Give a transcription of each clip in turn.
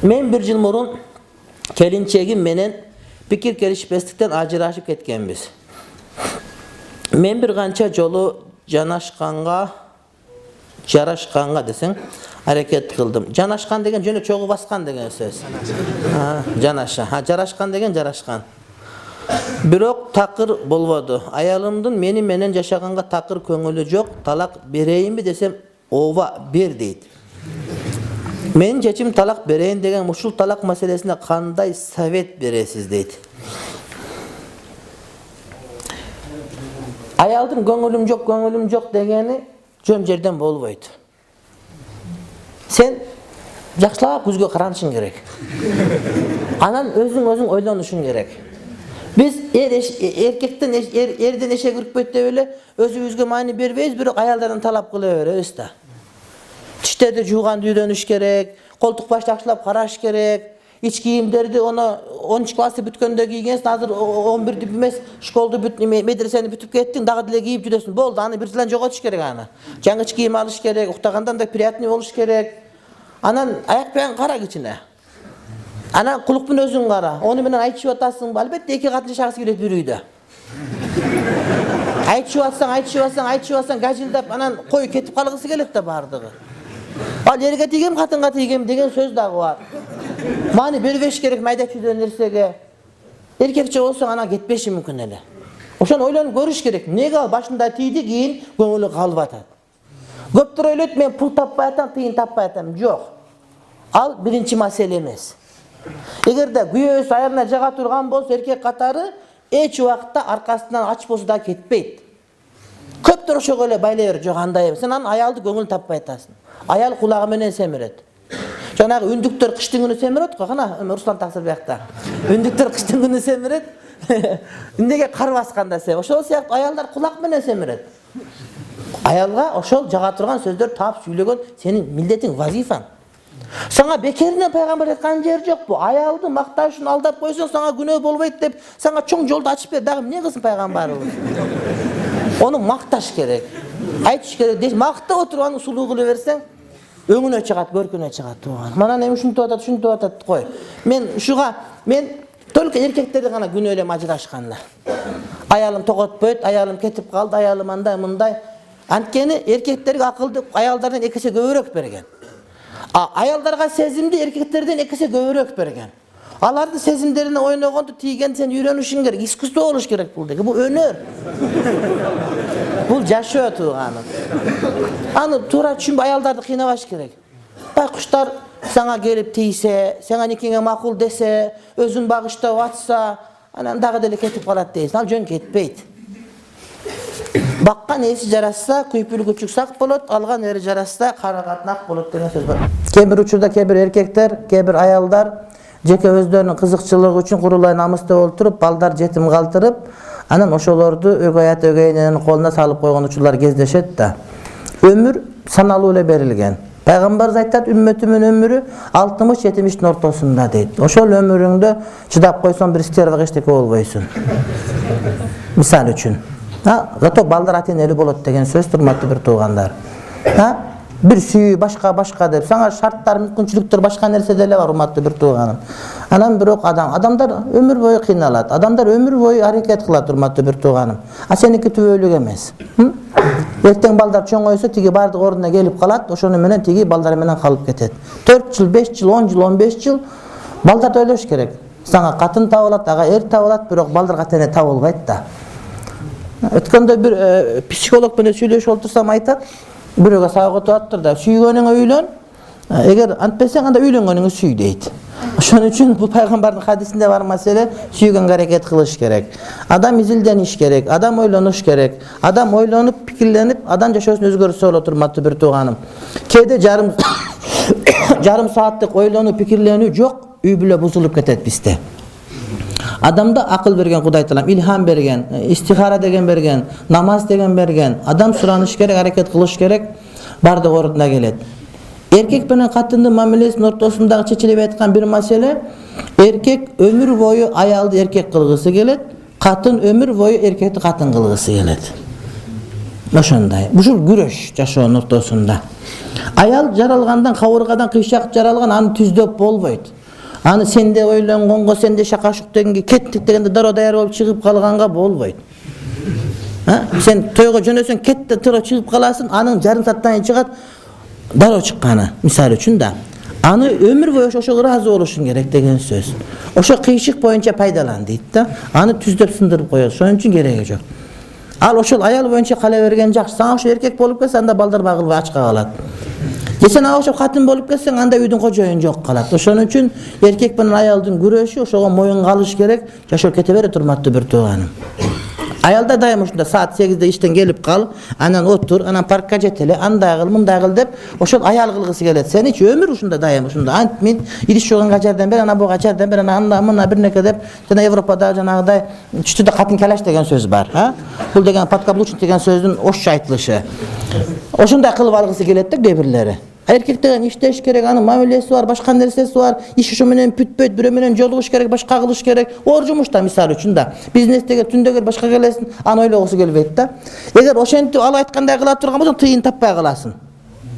Men bir yıl murun kelinçegim menen pikir kelişpeslikten ajırashıp ketkenbiz. Men bir kança jolu jaraşkanга desең hareket kıldım. Janaşkan degen jönө çoğu baskan degen söz. Jaraşkan degen jaraşkan. Birok takır bolbodu. Ayalımdın meni menen jaşaганга takır köngülü jok. Talak bereyinbi desem ova ber deydi. Men çeçim talak bereyin degen muşul talak meselesine kanday savet beresiz deydi. Ayaldın göngülüm jok degeni jön жерден bolboydu. Sen jakşılap көзгө каранышың керек. Anan özüң ойлонушуң керек. Biz erkekten erden eşe kürkpeyt dep ele özübüzgө maani berбейбиз, бирок аялдардан талап кыла беребиz da. Tişlerdi juğan düydönüş gerek, koltuk baş jakşılap karaş gerek, iç kiyimlerdi onu 10. klası bütkönde giygensin, hazır 11'de bilmez, şkoldu medreseni bütüp kettin, dağı dile giyip jüdesin, boldu, anı bir zilen jogotуш gerek ana. Жаңы iç kiyim alış gerek, uktağandan da priятный oluş gerek. Anan ayak beyan kara içine. Ana kulukpun özün kara, onu menen aytışıp atasın, albette iki katlı şahıs giret bir uyda. Aytışıp atsan, gajildap, anan koyu ketip kalgısı gelet de bardığı. Al erge tigem, katınga tigem degen söz dağı var. Mani berbeş gerek mayda tüydön nersege. Erkekçe olsa ana ketbeşi mümkün ele. Oşan oylanıp görüş gerek. Nege al başında tiydi giyin, göngülü kalıp atat. Köptür öylöt men pul tappay atam, tıyın tappay atam. Yok. Al birinci mesele emes. Egerde güyösü ayarına jaga turgan bolsa erkek katarı eç wagtda arkasından aç bolsa da ketpeyt. Köptür oşo öyle baylay ber, jok андай emes. Sen anın ayaldı göngül tappay atasın. Ayal kulagı menen semiret. Janagı ündüktөр kıştın günü semiret ko, kana Ruslan Taksirбекта. Ündüktör kıştın günü semiret. Ündege kar baskanda sem. Oşol siyaktуу ayalдар kulak menen semiret. Ayalga oşol jaga turgan сөздөр taap süylөгөн senin milletin, vazifaң. Sana bekerine peygamber etken yer yok bu. Ayaldı maktashın aldap koysun sana günah bolbayt dep sana çoң joldu açıp ber. Dagı ne kılsın peygamber? Onu maktaş gerek. Aytış gerek. Makta oturup anı suluğu kılı versen öňüne çıgat, görküne çıgat. Mana nemi şunu atat koy. Men tölke erkeklerdi gana günöylem ajırashkanlar. Ayalım tokotpoyt, ayalım ketip kaldı, ayalım anday mınday. Antkeni erkeklerge akıldı ayaldardan ekese göbürök bergen. Ayaldarga sezimdi erkeklerden ekese göbürök bergen. Alardı sezimlerine oynagondu tiygen sen үйрөнүшүң керек, искусство болуш керек бул деги. Бул өнөр. Бул жашоо туганım. Аны туура түшүнбөй ayaldарды кыйнабаш керек. Байкуштар сага келип тийсе, сага никеңе макул десе, өзүн багыштап атса, анан дагы деле кетип калат дейсиң. Ал жөн кетпейт. Bakkan esi jarassa, kuypul küçük sak bolot, algan eri jarassa, karagатnak bolot деген söz var. Kebir uçurda kebir erkekler, kebir ayaldar, jeke özlerinin kızıkçılığı üçün kurulay namısta olturup, baldar jetim kaldırıp, anan oşolordu ögey ata ögey enenin koluna salıp koygan uçurlar gezdeşet da. Ömür sanalı ile berilgen. Peygamber aytat ümmetimin ömürü 60-70'in ortasında deydi. Oşol ömürüngde çydap koysan bir istervak eşteki olboysun. Misal üçün. Zato balдар aten eli bolot degen söz turmatlı bir tuğandar. Bir süyü başka dep sana şartlar, mümkünçülüktür başka nerse ele var urmatlı bir tuğanım. Anam birok adamlar ömür boyu kıynalat. Adamlar ömür boyu hareket kılat urmatlı bir tuğanım. Seniki tüvölük emes. Erten balдар çoğun oysa tigi bardık oruna gelip kalat. Oşonu menen tigi balдар menen kalıp ketet. 4 yıl, 5 yıl, 10 yıl, 15 yıl balдар da öyleş gerek. Sana katın tavılat, ağa er tavılat, birok balдар katene tavılbayt da. Ötkende bir psikolog mene süйлöş oltursam aytat, biröge saygıtı attır da süygönüňe öýlen, eger antpeseň anda öýlengönüňi süy deydi. Şoň üçin bu peýgamberiň hadisinde bar mesele süýgenge hareket kılış gerek. Adam izildeniş gerek, adam oýlanuş gerek. Adam oýlanyp pikirlenip, adam jaşoosун özgörse oturmatdy bir tuğanım. Kede jarım saatlyk oýlanyp pikirlenүү jok, üý bile buzulup ketet bizde. Adamda akıl bergen Kuday Taala, ilham bergen, istihara degen bergen, namaz degen bergen. Adam suranış gerek, hareket kılış gerek, bardyk orunda gelet. Erkek menen katındı mamelesinin ortasındağı çeçilip aytkan bir mesele, erkek ömür boyu ayaldı erkek kılgısı gelet, katın ömür boyu erkekti katın kılgısı gelet. Ошондой. Ушул күрөш жашоонун ортосунда. Аял жаралгандан, кабыргадан кыйшак жаралган, аны түздөп болбойт. Аны сенде ойлонгонго, сенде шакашык дегенге, кеттик дегенде дароо даяр болуп чыгып калганга болбойт. Сен тойго жөнөсөң, кетте турап чыгып каласың, анын жарым сааттан кийин чыгат, дароо чыкканы, мисалы үчүн да. Аны өмүр бою ошого ыраазы болушуң керек деген сөз. Ошо кыйшык боюнча пайдалан дейт да. Аны түздөп сындырып коет. Ошон үчүн кереги жок. Ал ошол аял боюнча кала берген жакшы. Сага ошо эркек болуп келсе, анда балдар багылбай ачка калат. Сен ошо катын болуп келсең, анда үйдүн кожоюн жок калат. Ошон үчүн эркек менен аялдын күрөшү, ошого моюн калыш керек. Жашоо кете берет, урматтуу бир тууганым. Аялда дайым ушунда саат 8-де иштен келип кал, анан отур, анан паркка жет эле, андай кыл, мындай кыл деп, ошол аял кылгысы келет. Сеничи өмүр ушунда дайым ушунда. Ант мен идиш жуганга жардам бер, анан буга жардам бер, анан анда мына бир неке деп, жана Европада жанагыдай түштүдө катын калаш деген сөз бар, Бул деген подкаблучник деген сөздүн орусча айтылышы. Ошондой кылып алгысы келет да кээ бирлери. Эркек деген иштеш керек, анын мамилеси бар, башка нерсеси бар. Иш ошо менен бүтпөйт, бирөө менен жолугуш керек, башка кылыш керек. Оор жумушта мисалы үчүн да. Бизнестеге түндөгө башка келесин, аны ойлогусу келбейт да. Эгер ошентип ал айткандай кыла турган болсоң, тыйын таппай каласың.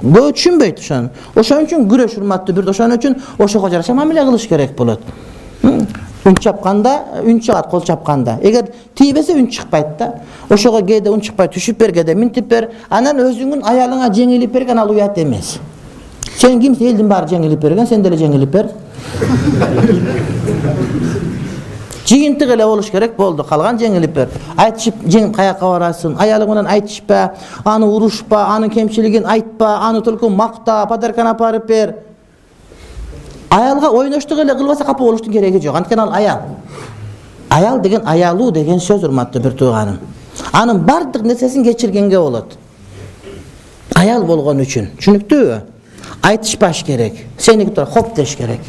Бөө түшүнбөйт ошону. Ошон үчүн күрөш урматтуу бирде, ошон үчүн ошого жараша мамиле кылыш керек болот. Үн чапканда, үн чыгат, кол чапканда. Эгер тийбесе үн чыкпайт да. Ошого кээде үн чыкпай, түшүп бер, кээде минтип бер. Анан өзүңүн аялыңа жеңилип берген, ал уят эмес. Сен кимсиң, элдин баары жеңилип берген, сен деле жеңилип бер. Жыйынтык эле болуш керек, болду, калган жеңилип бер. Айтышып, жеңип каяка барасың, аялың менен айтышпа, аны урушпа, анын кемчилигин айтпа, аны только макта, подарканы апарып бер. Аялга ойноштук эле кылбаса капа болуштун кереги жок. Анткени ал аял. Аял деген аялуу деген сөз, урматтуу бир тууганым. Анын бардык нерсесин кечиргенге болот. Аял болгон үчүн, түшүнүктүүбү? Айтышпаш керек. Сеники тура хоп деш керек.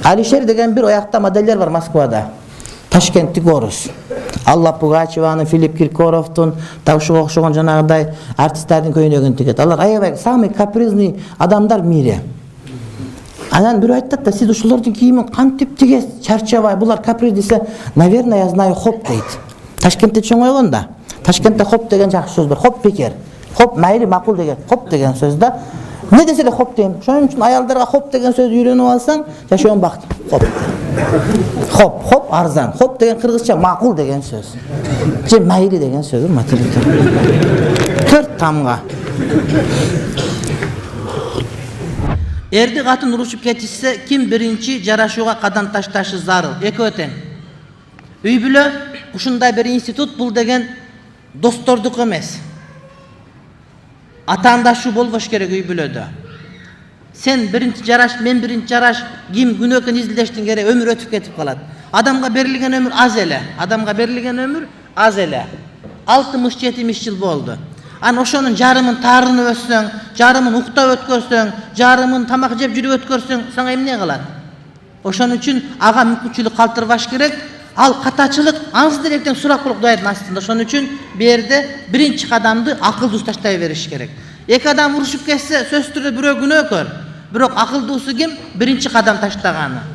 Алишер деген бир оякта модельдер бар Москвада. Ташкенттик орус. Алла Пугачеванын, Филипп Киркоровдун, ошого окшогон жанагыдай артисттердин көйнөгүн тигет. Алар аябай самый капризный адамдар мире. Анан бирөө айтат да, сиз ушулардын кийимин кантип тигесиз, чарчабай, булар каприз десе, наверное, я знаю хоп дейт. Ташкентте чоңойгон да. Ташкентте хоп деген жакшы сөз бар. Хоп бекер. Хоп майли макул деген, хоп деген сөз да. Не десе эле хоп дейм. Ошон үчүн аялдарга хоп деген сөздү үйрөнүп алсаң, жашоон бакыт. Хоп. Хоп, хоп арзан. Хоп деген кыргызча макул деген сөз. Же майли деген сөз, материал. 4 тамга. Эрди катын урушуп кетишсе, ким биринчи жарашууга кадам ташташы зарыл? Экөө тең. Үй бүлө ушундай бир институт, бул деген достордук эмес. Атаандашуу болбош керек үй бүлөдө. Сен биринчи жараш, мен биринчи жараш, ким күнөөкөн изилдештин керек, өмүр өтүп кетип калат. Адамга берилген өмүр аз эле. Адамга берилген өмүр аз эле. 60-70 жыл болду. Аны ошонун жарымын таарынып өссөң, жарымын уктап өткөрсөң, жарымын тамак жеп жүрүп өткөрсөң, сага эмне калат? Ошон үчүн ага мүмкүнчүлүк калтырбаш керек. Ал катачылык аңыз директен сурак болуп дайын астында. Ошон үчүн бу жерде биринчи кадамды акылдуу таштай бериш керек. Эки адам урушуп кетсе, сөзсүз түрдө бирөө күнөөкөр. Бирок акылдуусу ким? Биринчи кадам таштаганы.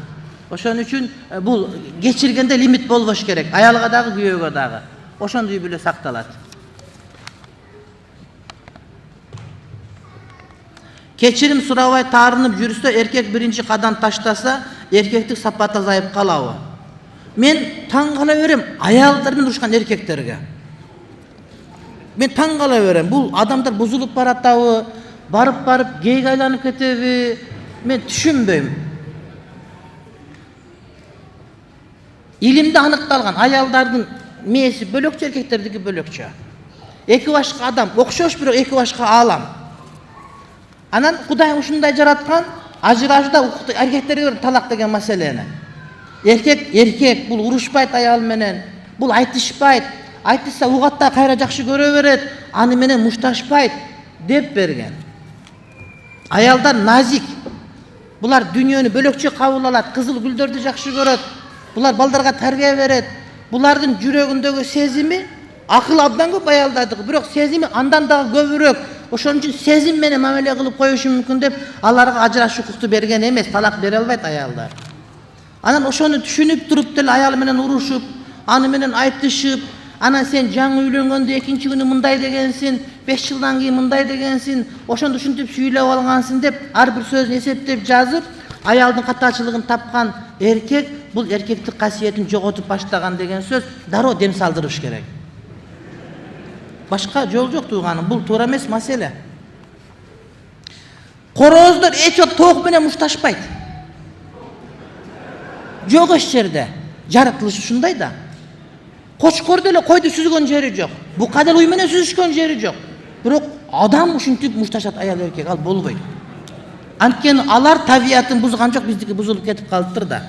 Ошон үчүн бул кечиргенде лимит болбош керек. Аялга дагы, күйөөгө дагы. Ошондо үй бүлө сакталат. Кечирим сурабай таарынып жүрсө, эркек биринчи кадам таштаса, эркектик сапаты азайып калабы? Мен таң кала берем аялдар менен урушкан эркектерге. Мен таң кала берем. Бул адамдар бузулуп баратабы, барып гейге айланып кетеби? Мен түшүнбөйм. Илимде аныкталган аялдардын мээси бөлөкчө, эркектердики бөлөкчө. Эки башка адам, окшош бирок эки башка аалам. Анан Кудай ушундай жараткан, ажырашууда эркектерге талак деген маселени. Эркек бул урушпайт аял менен, бул айтышпайт, айтышса угатта кайра жакшы көрө берет, аны менен мушташпайт деп берген. Аялдар назик. Булар дүйнөнү бөлөкчө кабыл алат, кызыл гүлдөрдү жакшы көрөт. Булар балдарга тарбия берет. Булардын жүрөгүндөгү сезими акыл абдан көп аялдардыкы, бирок сезими андан дагы көбүрөөк. Ошон үчүн сезим менен мамиле кылып коюшу мүмкүн деп аларга ажырашуу укукту берген эмес, талак бере албайт аялдар. Анан ошону түшүнүп туруп деле аял менен урушуп, аны менен айтышып, Ana sen жаңы үйлөнгөндө экинчи күнү мындай дегенсин, 5 жылдан кийин мындай дегенсин, ошондо ушинтип сүйлөп алгансың деп ар бир сөзүн эсептеп жазып, аялдын катачылыгын тапкан эркек бул эркектик касиетин жоготуп баштаган деген сөз дароо дем салдырыш керек. Башка жол жок тууганым, бул туура эмес маселе. Корооздор эч тоок менен мушташпайт. Жок эч жерде. Жаратылышы ушундай да. Кочкор деле койду сүзгөн жери жок. Бука деле уй менен сүзүшкөн жери жок. Бирок адам ушинтип мушташат аял эркек, ал болбойт. Анткени алар табиятын бузган жок, биздики бузулуп кетип калыптыр да.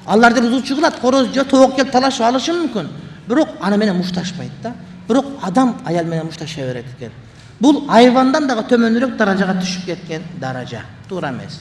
Аларды бузуучу кылат, короз же тоок келип талашып алышы мүмкүн. Бирок аны менен мушташпайт да. Бирок адам аял менен мушташа берет экен. Бул айвандан дагы төмөнүрөөк даражага түшүп кеткен даража. Туура эмес.